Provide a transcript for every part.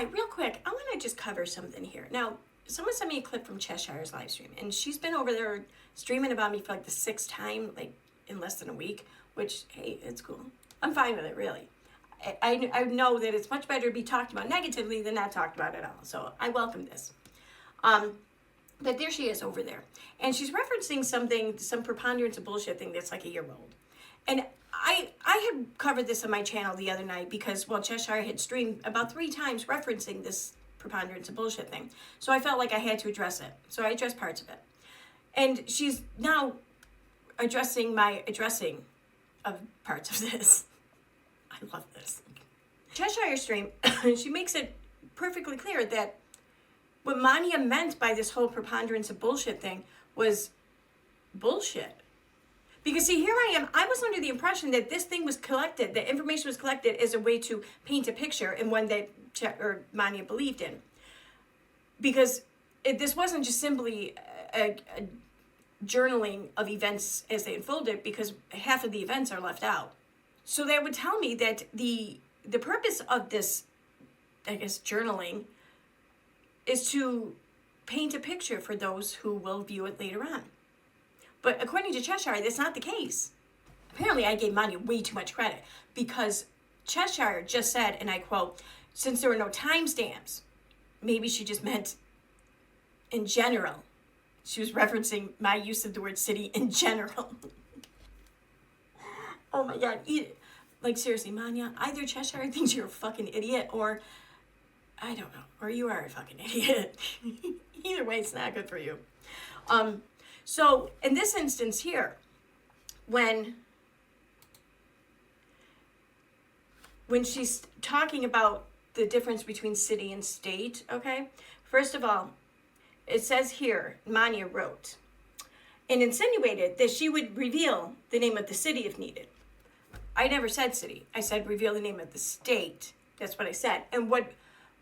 Hi, real quick, I want to just cover something here. Now, someone sent me a clip from Cheshire's live stream, and she's been over there streaming about me for like the 6th time, like in less than a week, which, hey, it's cool. I'm fine with it, really. I know that it's much better to be talked about negatively than not talked about at all, so I welcome this. But there she is over there, and she's referencing some preponderance of bullshit thing that's like a year old. And I had covered this on my channel the other night because, well, Cheshire had streamed about 3 times referencing this preponderance of bullshit thing. So I felt like I had to address it. So I addressed parts of it. And she's now addressing my addressing of parts of this. I love this. Cheshire stream, she makes it perfectly clear that what Mania meant by this whole preponderance of bullshit thing was bullshit. Because see, here I am, I was under the impression that this thing was collected, the information was collected as a way to paint a picture and one that Mania believed in. Because this wasn't just simply a journaling of events as they unfolded, because half of the events are left out. So that would tell me that the purpose of this, I guess, journaling is to paint a picture for those who will view it later on. But according to Cheshire, that's not the case. Apparently, I gave Mania way too much credit because Cheshire just said, and I quote, since there were no timestamps, maybe she just meant in general. She was referencing my use of the word city in general. Oh my God. Like, seriously, Mania, either Cheshire thinks you're a fucking idiot or, I don't know, or you are a fucking idiot. Either way, it's not good for you. So in this instance here, when she's talking about the difference between city and state, okay, first of all, it says here, Mania wrote, and insinuated that she would reveal the name of the city if needed. I never said city. I said reveal the name of the state. That's what I said. And what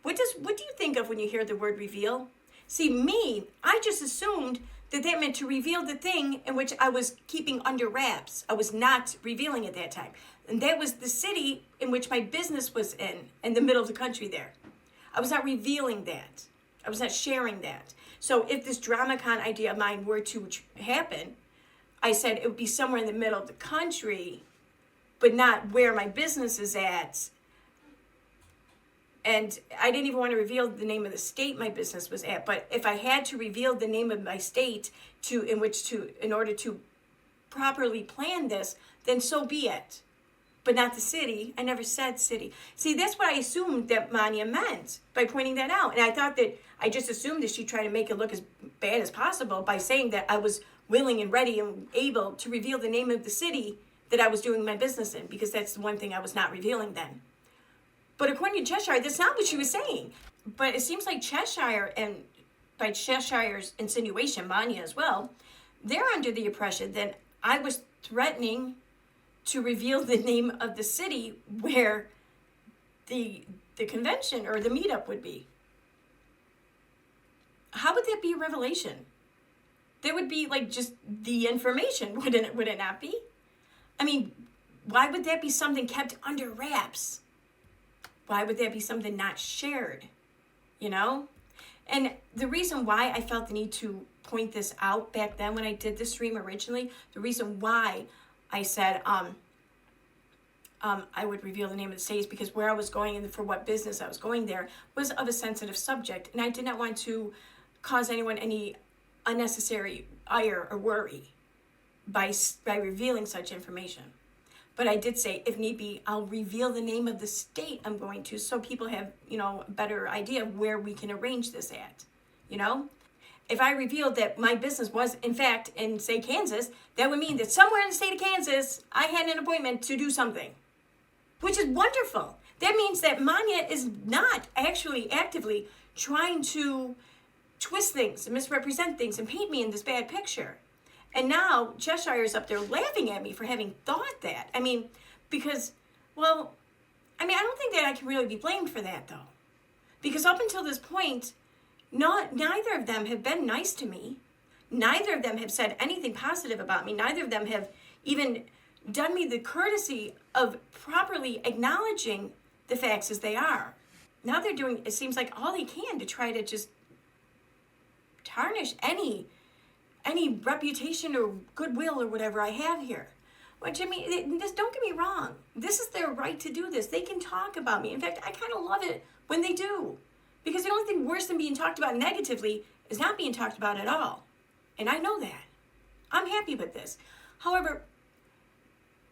do you think of when you hear the word reveal? See, me, I just assumed that meant to reveal the thing in which I was keeping under wraps. I was not revealing at that time. And that was the city in which my business was in the middle of the country there. I was not revealing that. I was not sharing that. So if this DramaCon idea of mine were to happen, I said it would be somewhere in the middle of the country, but not where my business is at. And I didn't even want to reveal the name of the state my business was at. But if I had to reveal the name of my state in order to properly plan this, then so be it. But not the city. I never said city. See, that's what I assumed that Mania meant by pointing that out. And I thought that I just assumed that she tried to make it look as bad as possible by saying that I was willing and ready and able to reveal the name of the city that I was doing my business in, because that's the one thing I was not revealing then. But according to Cheshire, that's not what she was saying. But it seems like Cheshire, and by Cheshire's insinuation, Mania as well, they're under the impression that I was threatening to reveal the name of the city where the convention or the meetup would be. How would that be a revelation? That would be like just the information, would it not be? I mean, why would that be something kept under wraps? Why would that be something not shared? You know? And the reason why I felt the need to point this out back then when I did the stream originally, the reason why I said I would reveal the name of the state is because where I was going and for what business I was going there was of a sensitive subject. And I did not want to cause anyone any unnecessary ire or worry by revealing such information. But I did say, if need be, I'll reveal the name of the state I'm going to so people have, a better idea of where we can arrange this at, If I revealed that my business was, in fact, in, say, Kansas, that would mean that somewhere in the state of Kansas, I had an appointment to do something, which is wonderful. That means that Mania is not actually actively trying to twist things and misrepresent things and paint me in this bad picture. And now Cheshire is up there laughing at me for having thought that. I mean, because, I don't think that I can really be blamed for that, though. Because up until this point, neither of them have been nice to me. Neither of them have said anything positive about me. Neither of them have even done me the courtesy of properly acknowledging the facts as they are. now they're doing, it seems like all they can to try to just tarnish any reputation or goodwill or whatever I have here. Which, I mean, this, don't get me wrong. This is their right to do this. They can talk about me. In fact, I kind of love it when they do. Because the only thing worse than being talked about negatively is not being talked about at all. And I know that. I'm happy with this. However,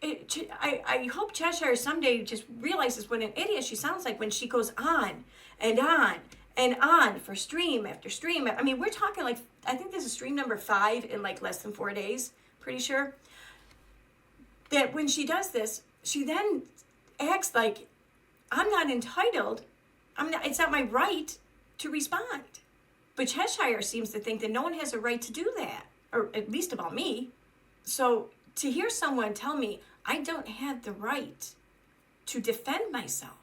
I hope Cheshire someday just realizes what an idiot she sounds like when she goes on and on and on for stream after stream. I mean, we're talking like, I think this is stream number 5 in like less than 4 days, pretty sure. That when she does this, she then acts like I'm not entitled. It's not my right to respond. But Cheshire seems to think that no one has a right to do that, or at least about me. So to hear someone tell me I don't have the right to defend myself,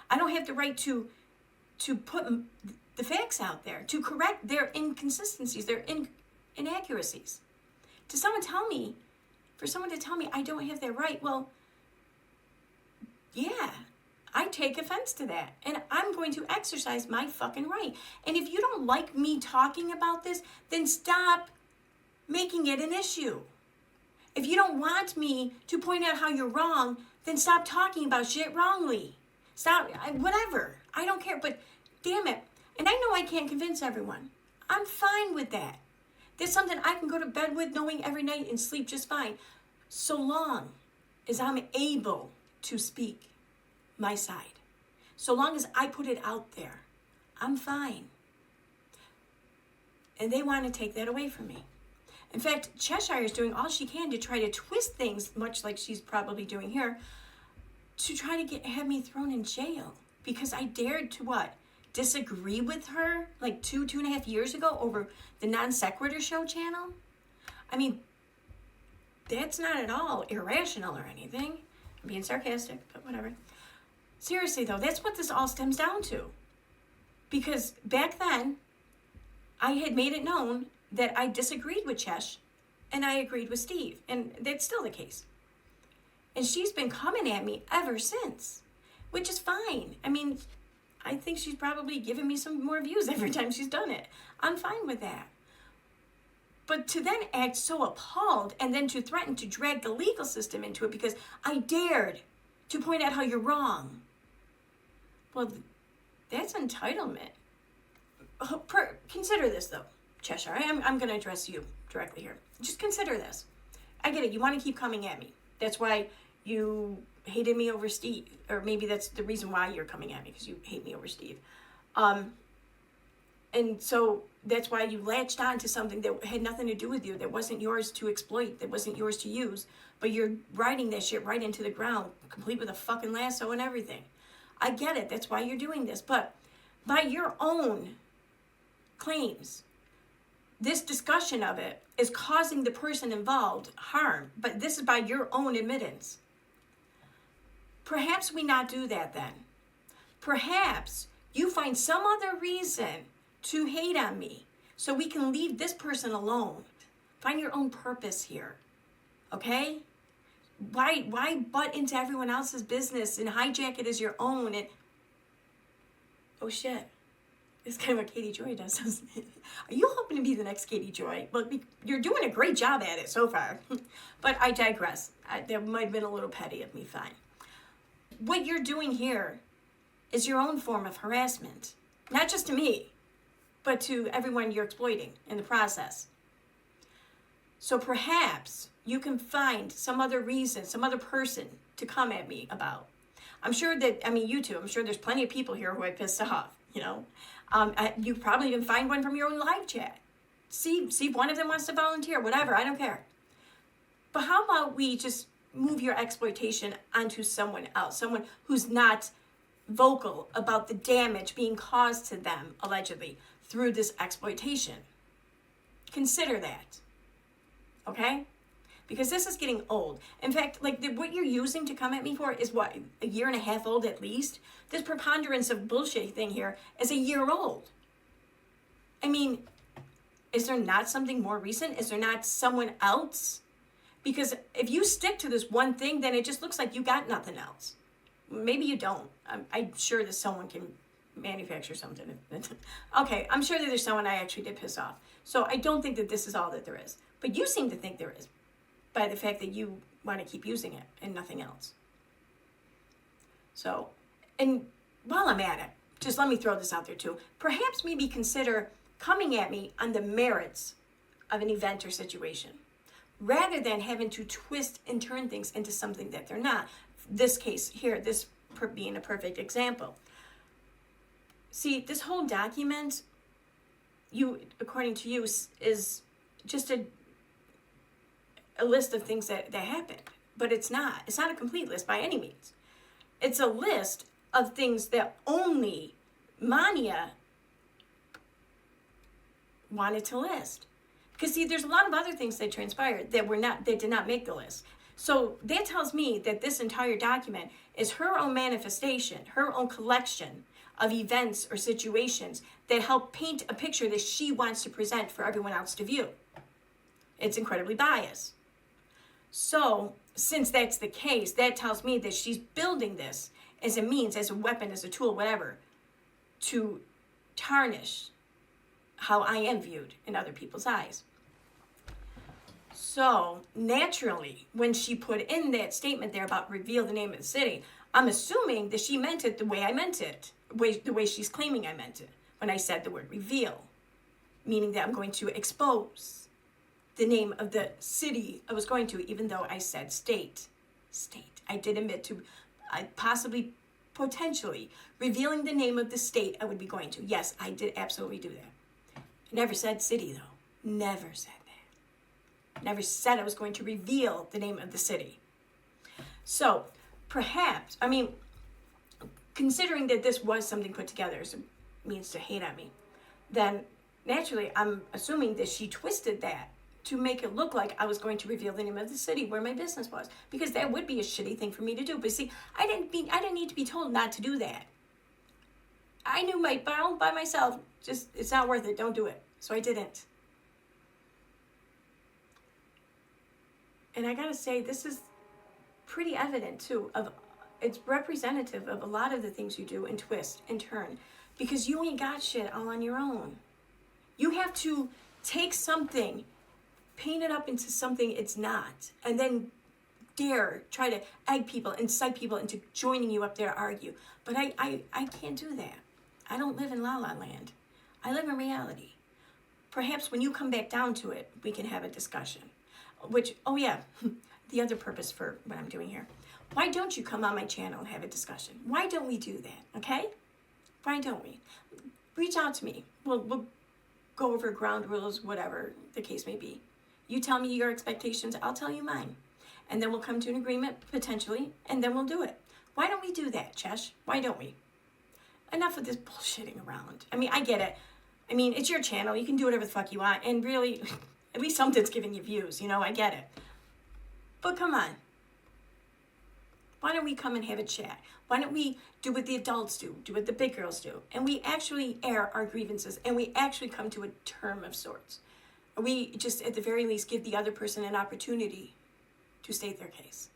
I don't have the right to put the facts out there, to correct their inconsistencies, their inaccuracies. For someone to tell me I don't have that right, well, yeah, I take offense to that. And I'm going to exercise my fucking right. And if you don't like me talking about this, then stop making it an issue. If you don't want me to point out how you're wrong, then stop talking about shit wrongly. Stop, whatever. I don't care, but damn it. And I know I can't convince everyone. I'm fine with that. There's something I can go to bed with knowing every night and sleep just fine. So long as I'm able to speak my side. So long as I put it out there, I'm fine. And they want to take that away from me. In fact, Cheshire is doing all she can to try to twist things, much like she's probably doing here, to try to have me thrown in jail. Because I dared to what? Disagree with her like 2.5 years ago over the Non Sequitur Show channel? I mean, that's not at all irrational or anything. I'm being sarcastic, but whatever. Seriously though, that's what this all stems down to. Because back then, I had made it known that I disagreed with Chesh and I agreed with Steve. And that's still the case. And she's been coming at me ever since, which is fine. I mean, I think she's probably given me some more views every time she's done it. I'm fine with that. But to then act so appalled and then to threaten to drag the legal system into it because I dared to point out how you're wrong. Well, that's entitlement. Consider this though, Cheshire. I'm going to address you directly here. Just consider this. I get it. You want to keep coming at me. That's why you hated me over Steve. Or maybe that's the reason why you're coming at me, because you hate me over Steve. And so that's why you latched on to something that had nothing to do with you, that wasn't yours to exploit, that wasn't yours to use. But you're riding that shit right into the ground, complete with a fucking lasso and everything. I get it. That's why you're doing this. But by your own claims, this discussion of it is causing the person involved harm. But this is by your own admittance. Perhaps we not do that then. Perhaps you find some other reason to hate on me so we can leave this person alone. Find your own purpose here. Okay? Why butt into everyone else's business and hijack it as your own? And oh shit, it's kind of what Katie Joy does, doesn't it? Are you hoping to be the next Katie Joy? Well, you're doing a great job at it so far. But I digress. That might have been a little petty of me, fine. What you're doing here is your own form of harassment. Not just to me, but to everyone you're exploiting in the process. So perhaps you can find some other reason, some other person to come at me about. I'm sure that, you too, I'm sure there's plenty of people here who I pissed off, you know. You probably even find one from your own live chat. See if one of them wants to volunteer, whatever, I don't care. But how about we just move your exploitation onto someone else, someone who's not vocal about the damage being caused to them, allegedly, through this exploitation. Consider that. Okay? Because this is getting old. In fact, what you're using to come at me for is what, 1.5 years old at least? This preponderance of bullshit thing here is 1 year old. I mean, is there not something more recent? Is there not someone else? Because if you stick to this one thing, then it just looks like you got nothing else. Maybe you don't. I'm sure that someone can manufacture something. Okay, I'm sure that there's someone I actually did piss off. So I don't think that this is all that there is. But you seem to think there is by the fact that you want to keep using it and nothing else. So, and while I'm at it, just let me throw this out there too. Perhaps maybe consider coming at me on the merits of an event or situation, rather than having to twist and turn things into something that they're not. This case here, this being a perfect example. See, this whole document, according to you, is just a list of things that happened. But it's not. It's not a complete list by any means. It's a list of things that only Mania wanted to list. Because see, there's a lot of other things that transpired that did not make the list. So that tells me that this entire document is her own manifestation, her own collection of events or situations that help paint a picture that she wants to present for everyone else to view. It's incredibly biased. So, since that's the case, that tells me that she's building this as a means, as a weapon, as a tool, whatever, to tarnish how I am viewed in other people's eyes. So, naturally, when she put in that statement there about reveal the name of the city, I'm assuming that she meant it the way I meant it, the way she's claiming I meant it, when I said the word reveal, meaning that I'm going to expose the name of the city I was going to, even though I said state. I did admit to potentially revealing the name of the state I would be going to. Yes, I did absolutely do that. I never said city, though. Never said that. Never said I was going to reveal the name of the city. So, perhaps, considering that this was something put together as a means to hate on me, then naturally I'm assuming that she twisted that to make it look like I was going to reveal the name of the city where my business was, because that would be a shitty thing for me to do. But see, I didn't need to be told not to do that. I knew by myself, just it's not worth it. Don't do it. So I didn't. And I gotta say, this is pretty evident too. It's representative of a lot of the things you do and twist and turn, because you ain't got shit all on your own. You have to take something, paint it up into something it's not, and then try to egg people, incite people into joining you up there to argue. But I can't do that. I don't live in La La Land. I live in reality. Perhaps when you come back down to it, we can have a discussion. Which, oh yeah, the other purpose for what I'm doing here. Why don't you come on my channel and have a discussion? Why don't we do that, okay? Why don't we? Reach out to me. We'll go over ground rules, whatever the case may be. You tell me your expectations, I'll tell you mine. And then we'll come to an agreement, potentially, and then we'll do it. Why don't we do that, Chesh? Why don't we? Enough of this bullshitting around. I get it. It's your channel. You can do whatever the fuck you want. And really, at least something's giving you views. I get it. But come on. Why don't we come and have a chat? Why don't we do what the adults do what the big girls do, and we actually air our grievances, and we actually come to a term of sorts? We just, at the very least, give the other person an opportunity to state their case.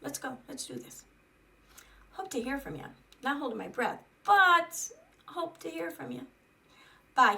Let's go. Let's do this. Hope to hear from you. Not holding my breath, but hope to hear from you. Bye.